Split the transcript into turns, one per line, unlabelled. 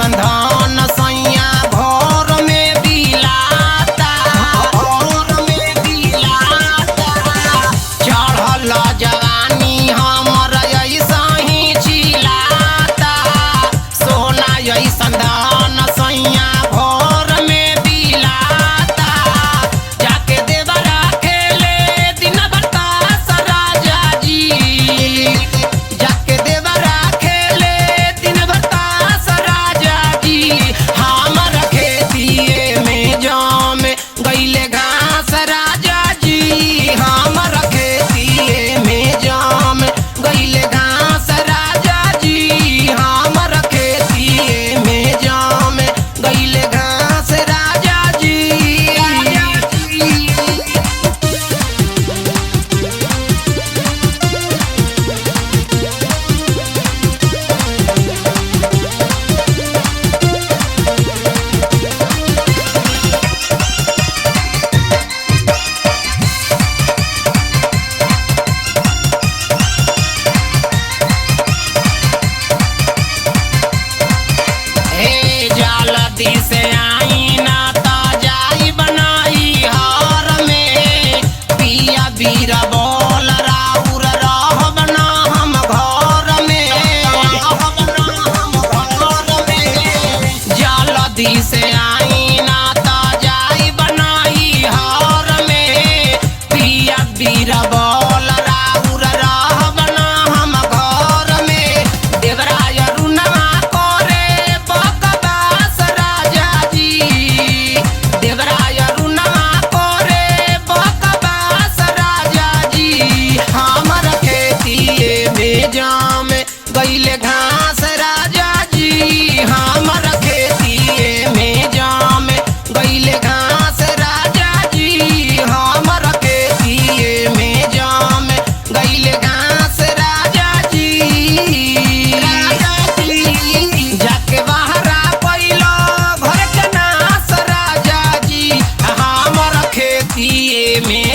ऐसन धान सैया भोर में बिलाता, भोर में बिलाता। चढ़ल जवानी हमर ऐसा ही चिलाता, सोना ऐसन धान सैया भोर में बिलाता। जाके देवरा खेले दिन बतास राजा जी, जाके देवरा खेले दिन बतास राजा जी। हमर खेतिए में जाम गईले घास राजा जी, हमर खेतिए में जाम गईले घास राजा जी, हमर खेतिए में जाम गईले घास राजा जी। हे जल्दी से आई ना ता जाई बनाई हार में, पिया बीरा बोल राउर रहब ना हम घर में, रहब ना हम घर में। जल्दी से आई ना ता जाई बनाई हार में, पिया बीरा बोल राउर रहब ना हम घर में। देवराय रुनवा करे बकवास राजा जी, देवराय रुनवा करे बकवास राजा जी। हमर खेतिए में जाम गईले घास राजा जी, हमर खेतिए में जाम गईले घास राजा जी, हमर खेतिए में जाम गईले घास राजा जी। राजा जी जाके बहरा पैलो घर के नास राजा जी, हमर खेतिए में